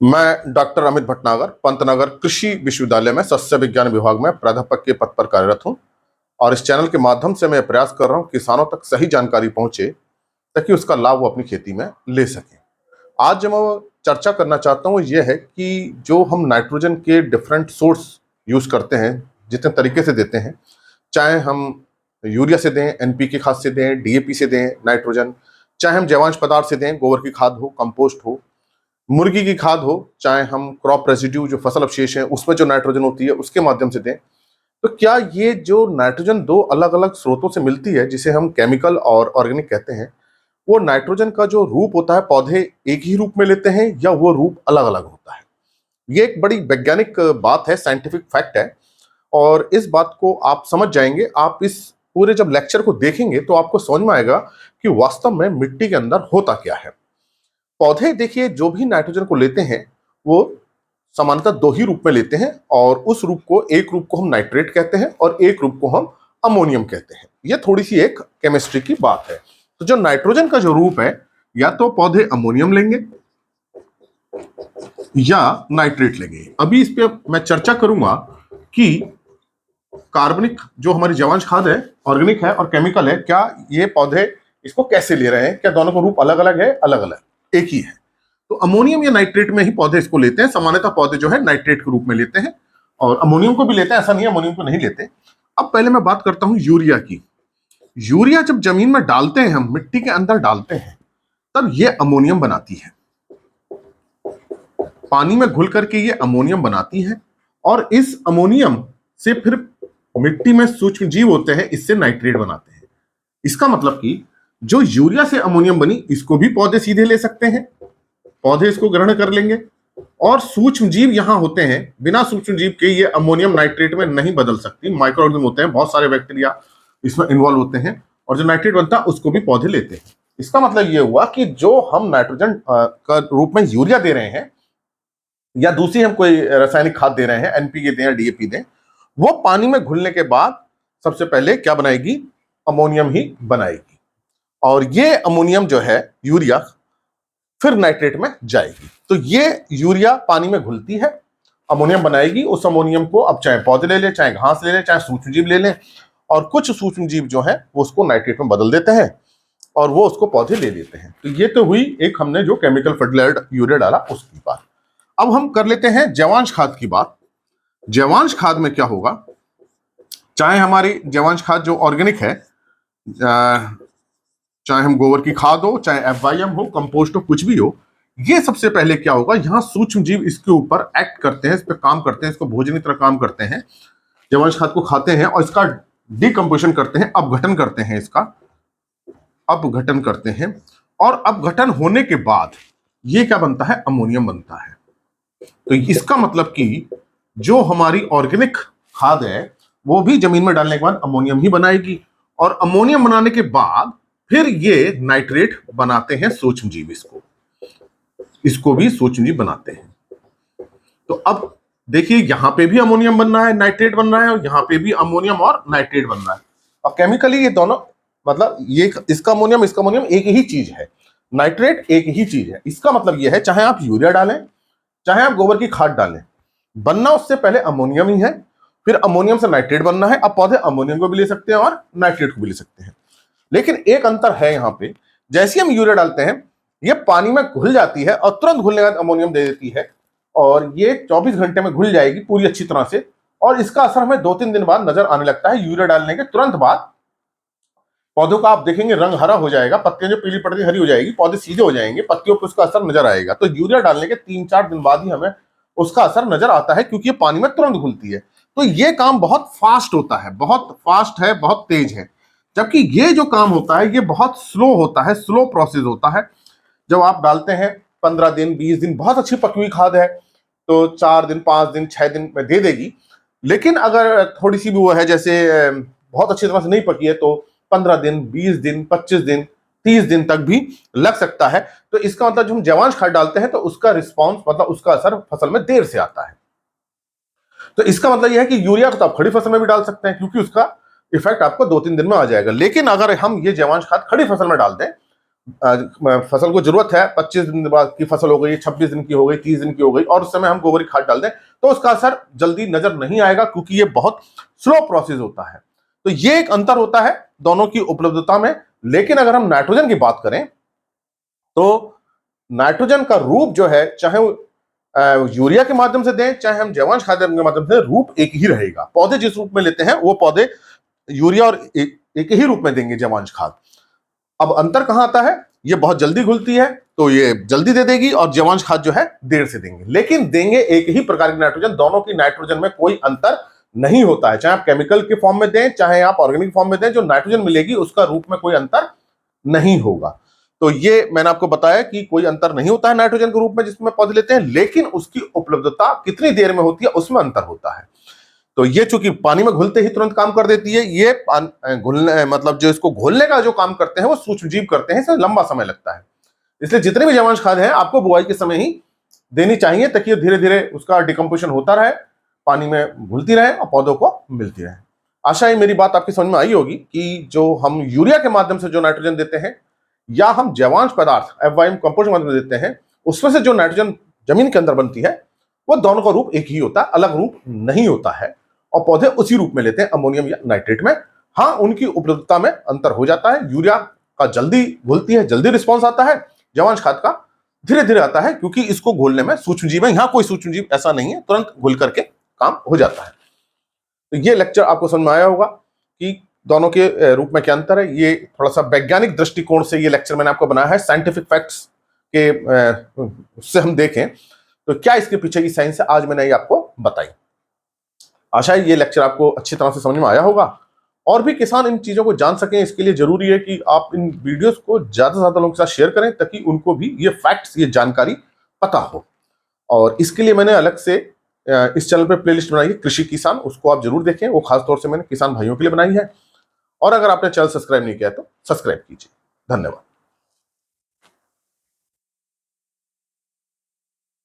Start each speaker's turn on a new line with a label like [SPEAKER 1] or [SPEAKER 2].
[SPEAKER 1] मैं डॉक्टर अमित भटनागर पंतनगर कृषि विश्वविद्यालय में सस्य विज्ञान विभाग में प्राध्यापक के पद पर कार्यरत हूं और इस चैनल के माध्यम से मैं प्रयास कर रहा हूं किसानों तक सही जानकारी पहुंचे ताकि उसका लाभ वो अपनी खेती में ले सकें। आज जो मैं चर्चा करना चाहता हूं यह है कि जो हम नाइट्रोजन के डिफरेंट सोर्स यूज करते हैं, जितने तरीके से देते हैं, चाहे हम यूरिया से दें, एनपीके खाद से दें, डीएपी से दें नाइट्रोजन, चाहे हम जैवांश पदार्थ से दें, गोबर की खाद हो, कंपोस्ट हो, मुर्गी की खाद हो, चाहे हम क्रॉप रेसिड्यू जो फसल अवशेष है उसमें जो नाइट्रोजन होती है उसके माध्यम से दें। तो क्या ये जो नाइट्रोजन दो अलग अलग स्रोतों से मिलती है, जिसे हम केमिकल और ऑर्गेनिक कहते हैं, वो नाइट्रोजन का जो रूप होता है पौधे एक ही रूप में लेते हैं या वो रूप अलग अलग होता है? ये एक बड़ी वैज्ञानिक बात है, साइंटिफिक फैक्ट है। और इस बात को आप समझ जाएंगे, आप इस पूरे जब लेक्चर को देखेंगे तो आपको समझ में आएगा कि वास्तव में मिट्टी के अंदर होता क्या है। पौधे देखिए जो भी नाइट्रोजन को लेते हैं वो सामान्यतः दो ही रूप में लेते हैं, और उस रूप को, एक रूप को हम नाइट्रेट कहते हैं और एक रूप को हम अमोनियम कहते हैं। ये थोड़ी सी एक केमिस्ट्री की बात है। तो जो नाइट्रोजन का जो रूप है, या तो पौधे अमोनियम लेंगे या नाइट्रेट लेंगे। अभी इस पे मैं चर्चा करूंगा कि कार्बनिक जो हमारी जैवांश खाद है, ऑर्गेनिक है और केमिकल है, क्या ये पौधे इसको कैसे ले रहे हैं, क्या दोनों का रूप अलग अलग है, अलग अलग एक ही है? तो अमोनियम या नाइट्रेट में ही पौधे इसको लेते हैं। सामान्यतः पौधे जो है नाइट्रेट के रूप में लेते हैं, और अमोनियम को भी लेते हैं, ऐसा नहीं है अमोनियम को नहीं लेते। अब पहले मैं बात करता हूं यूरिया की। यूरिया जब जमीन में डालते हैं, हम मिट्टी के अंदर डालते हैं, तब ये अमोनियम बनाती है, पानी में घुल करके ये अमोनियम बनाती है, और इस अमोनियम से फिर मिट्टी में सूक्ष्म जीव होते हैं, इससे नाइट्रेट बनाते हैं। इसका मतलब कि जो यूरिया से अमोनियम बनी, इसको भी पौधे सीधे ले सकते हैं, पौधे इसको ग्रहण कर लेंगे, और सूक्ष्म जीव यहां होते हैं, बिना सूक्ष्म जीव के ये अमोनियम नाइट्रेट में नहीं बदल सकती। माइक्रो ऑर्गेनिज्म होते हैं, बहुत सारे बैक्टीरिया इसमें इन्वॉल्व होते हैं, और जो नाइट्रेट बनता है उसको भी पौधे लेते हैं। इसका मतलब ये हुआ कि जो हम नाइट्रोजन का रूप में यूरिया दे रहे हैं, या दूसरी हम कोई रासायनिक खाद दे रहे हैं, एनपीके दें या डीएपी दें, वो पानी में घुलने के बाद सबसे पहले क्या बनाएगी? अमोनियम ही बनाएगी, और ये अमोनियम जो है यूरिया फिर नाइट्रेट में जाएगी। तो ये यूरिया पानी में घुलती है, अमोनियम बनाएगी। उस अमोनियम को अब चाहे पौधे ले ले, चाहे घास ले ले, चाहे सूक्ष्मजीव ले लें, और कुछ सूक्ष्मजीव जो है वो उसको नाइट्रेट में बदल देते हैं और वो उसको पौधे ले लेते हैं। तो ये तो हुई एक, हमने जो केमिकल फर्टिलाइजर यूरिया डाला उसकी बात। अब हम कर लेते हैं जैवांश खाद की बात। जैवांश खाद में क्या होगा? चाहे हमारी जैवांश खाद जो ऑर्गेनिक है, चाहे हम गोबर की खाद हो, चाहे एफवाईएम हो, कंपोस्ट हो, कुछ भी हो, ये सबसे पहले क्या होगा, यहां सूक्ष्म जीव इसके ऊपर एक्ट करते हैं, इस पर काम करते हैं, इसको भोजन की तरह काम करते हैं, जैवांश खाद को खाते हैं और इसका डिकम्पोजिशन करते हैं, अपघटन करते हैं, इसका अपघटन करते हैं। और अपघटन होने के बाद ये क्या बनता है? अमोनियम बनता है। तो इसका मतलब कि जो हमारी ऑर्गेनिक खाद है वो भी जमीन में डालने के बाद अमोनियम ही बनाएगी, और अमोनियम बनाने के बाद फिर ये नाइट्रेट बनाते हैं सूक्ष्मजीव, इसको भी सूक्ष्मजीव बनाते हैं। तो अब देखिए, यहां पे भी अमोनियम बन रहा है, नाइट्रेट बन रहा है, और यहां पे भी अमोनियम और नाइट्रेट बन रहा है। और केमिकली ये दोनों, मतलब ये इसका अमोनियम एक ही चीज है, नाइट्रेट एक ही चीज है। इसका मतलब ये है, चाहे आप यूरिया डालें, चाहे आप गोबर की खाद डालें, बनना उससे पहले अमोनियम ही है, फिर अमोनियम से नाइट्रेट बनना है। अब पौधे अमोनियम को भी ले सकते हैं और नाइट्रेट को भी ले सकते हैं, लेकिन एक अंतर है यहां पे। जैसे हम यूरिया डालते हैं, ये पानी में घुल जाती है और तुरंत घुलने के बाद अमोनियम दे देती है, और ये 24 घंटे में घुल जाएगी पूरी अच्छी तरह से, और इसका असर हमें 2-3 दिन बाद नजर आने लगता है। यूरिया डालने के तुरंत बाद पौधों का आप देखेंगे रंग हरा हो जाएगा, पत्तियां जो पीली पड़ती हरी हो जाएगी, पौधे सीधे हो जाएंगे, पत्तियों पर उसका असर नजर आएगा। तो यूरिया डालने के 3-4 दिन बाद ही हमें उसका असर नजर आता है, क्योंकि ये पानी में तुरंत घुलती है। तो ये काम बहुत फास्ट होता है, बहुत फास्ट है, बहुत तेज है। जबकि ये जो काम होता है ये बहुत स्लो होता है, स्लो प्रोसेस होता है। जब आप डालते हैं 15 दिन 20 दिन, बहुत अच्छी पकी हुई खाद है तो 4 दिन 5 दिन 6 दिन में दे देगी। लेकिन अगर थोड़ी सी भी वो है, जैसे बहुत अच्छी तरह से नहीं पकी है, तो 15 दिन 20 दिन 25 दिन 30 दिन तक भी लग सकता है। तो इसका मतलब जो हम जैवांश खाद डालते हैं तो उसका रिस्पॉन्स, मतलब उसका असर फसल में देर से आता है। तो इसका मतलब यह है कि यूरिया को तो आप खड़ी फसल में भी डाल सकते हैं, क्योंकि उसका इफेक्ट आपको 2-3 दिन में आ जाएगा। लेकिन अगर हम ये जैवांश खाद खड़ी फसल में डाल दें फसल को जरूरत है 25 दिन बाद की फसल हो गई, 26 दिन की हो गई, 30 दिन की हो गई, और उस समय हम गोबर की खाद डाल दें तो उसका असर जल्दी नजर नहीं आएगा, क्योंकि ये बहुत स्लो प्रोसेस होता है। तो ये एक अंतर होता है दोनों की उपलब्धता में। लेकिन अगर हम नाइट्रोजन की बात करें तो नाइट्रोजन का रूप जो है, चाहे यूरिया के माध्यम से दें चाहे हम जैवांश खाद के माध्यम से, रूप एक ही रहेगा। पौधे जिस रूप में लेते हैं वो पौधे यूरिया और एक ही रूप में देंगे जैवांश खाद। अब अंतर कहां आता है, ये बहुत जल्दी घुलती है तो ये जल्दी दे देगी, और जैवांश खाद जो है देर से देंगे, लेकिन देंगे एक ही प्रकार की नाइट्रोजन। दोनों की नाइट्रोजन में कोई अंतर नहीं होता है, चाहे आप केमिकल के फॉर्म में दें चाहे आप ऑर्गेनिक फॉर्म में दें, जो नाइट्रोजन मिलेगी उसका रूप में कोई अंतर नहीं होगा। तो ये मैंने आपको बताया कि कोई अंतर नहीं होता है नाइट्रोजन के रूप में जिसमें पौधे लेते हैं, लेकिन उसकी उपलब्धता कितनी देर में होती है उसमें अंतर होता है। तो ये चूंकि पानी में घुलते ही तुरंत काम कर देती है, ये घुलने मतलब जो इसको घोलने का जो काम करते हैं वो सूक्ष्मजीव करते हैं, इसमें लंबा समय लगता है। इसलिए जितने भी जैवांश खाद है आपको बुआई के समय ही देनी चाहिए, ताकि धीरे धीरे उसका डिकम्पोजिशन होता रहे, पानी में घुलती रहे और पौधों को मिलती रहे। आशा है मेरी बात आपकी समझ में आई होगी कि जो हम यूरिया के माध्यम से जो नाइट्रोजन देते हैं या हम जैवांश पदार्थ FYM कंपोस्ट के माध्यम से देते हैं, उसमें से जो नाइट्रोजन जमीन के अंदर बनती है वो दोनों का रूप एक ही होता है, अलग रूप नहीं होता है, और पौधे उसी रूप में लेते हैं, अमोनियम या नाइट्रेट में। हाँ, उनकी उपलब्धता में अंतर हो जाता है, यूरिया का जल्दी घुलती है, जल्दी रिस्पॉन्स आता है, जैवांश खाद का धीरे धीरे आता है, क्योंकि इसको घोलने में सूक्ष्मजीव है, यहां कोई सूक्ष्मजीव ऐसा नहीं है, तुरंत घुल करके काम हो जाता है। तो ये लेक्चर आपको समझ में आया होगा कि दोनों के रूप में क्या अंतर है। ये थोड़ा सा वैज्ञानिक दृष्टिकोण से ये लेक्चर मैंने आपको बनाया है, साइंटिफिक फैक्ट्स के उससे हम देखें तो क्या इसके पीछे की साइंस है, आज मैंने ये आपको बताई। आशा है ये लेक्चर आपको अच्छी तरह से समझ में आया होगा, और भी किसान इन चीजों को जान सकें इसके लिए जरूरी है कि आप इन वीडियोस को ज्यादा से ज्यादा लोगों के साथ शेयर करें, ताकि उनको भी ये फैक्ट्स, ये जानकारी पता हो। और इसके लिए मैंने अलग से इस चैनल पर प्लेलिस्ट बनाई है कृषि किसान, उसको आप जरूर देखें, वो खास तौर से मैंने किसान भाइयों के लिए बनाई है। और अगर आपने चैनल सब्सक्राइब नहीं किया तो सब्सक्राइब कीजिए। धन्यवाद।